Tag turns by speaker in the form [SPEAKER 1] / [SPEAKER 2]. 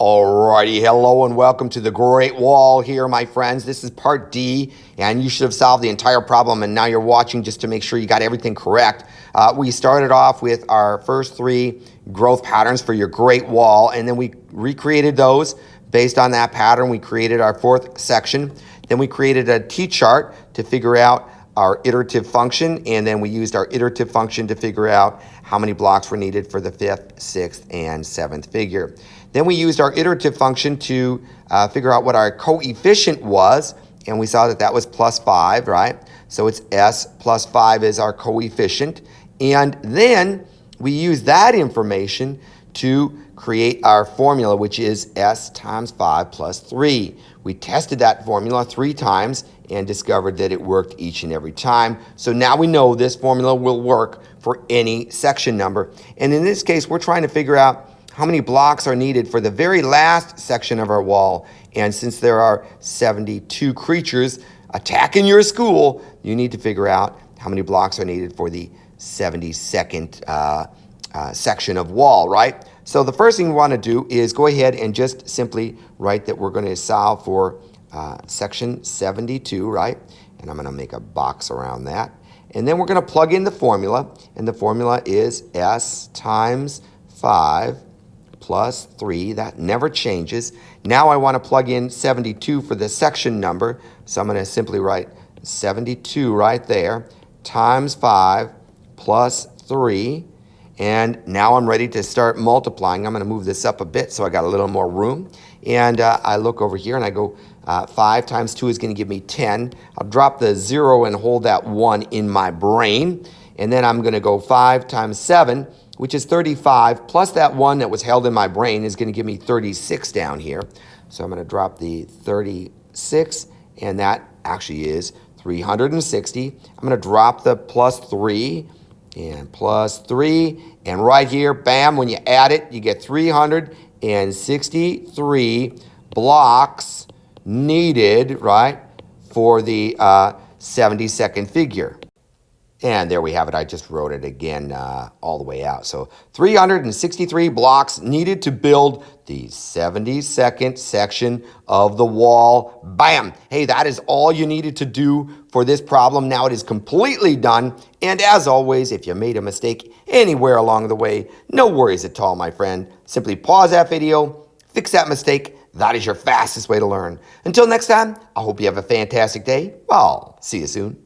[SPEAKER 1] Alrighty, hello and welcome to the Great Wall here, my friends. This is part D, and you should have solved the entire problem, and now you're watching just to make sure you got everything correct. We started off with our first three growth patterns for your Great Wall, and then we recreated those based on that pattern. We created our fourth section. Then we created a T-chart to figure out our iterative function, and then we used our iterative function to figure out how many blocks were needed for the fifth, sixth, and seventh figure. Then we used our iterative function to figure out what our coefficient was, and we saw that that was plus 5, right? So it's S plus 5 is our coefficient. And then we use that information to create our formula, which is S times 5 plus 3. We tested that formula 3 times and discovered that it worked each and every time. So now we know this formula will work for any section number. And in this case, we're trying to figure out how many blocks are needed for the very last section of our wall. And since there are 72 creatures attacking your school, you need to figure out how many blocks are needed for the 72nd section of wall, right? So the first thing we want to do is go ahead and just simply write that we're going to solve for section 72, right? And I'm going to make a box around that. And then we're going to plug in the formula, and the formula is S times 5 plus 3. That never changes. Now I want to plug in 72 for the section number, so I'm going to simply write 72 right there, times 5 plus 3. And now I'm ready to start multiplying. I'm going to move this up a bit so I got a little more room. And I look over here and I go 5 times 2 is going to give me 10. I'll drop the 0 and hold that 1 in my brain. And then I'm going to go 5 times 7, which is 35, plus that 1 that was held in my brain is going to give me 36 down here. So I'm going to drop the 36, and that actually is 360. I'm going to drop the plus 3 and plus 3, and right here, bam, when you add it, you get 363 blocks needed, right, for the 72nd figure. And there we have it. I just wrote it again all the way out. So 363 blocks needed to build the 72nd section of the wall. Bam! Hey, that is all you needed to do for this problem. Now it is completely done. And as always, if you made a mistake anywhere along the way, no worries at all, my friend. Simply pause that video, fix that mistake. That is your fastest way to learn. Until next time, I hope you have a fantastic day. I'll see you soon.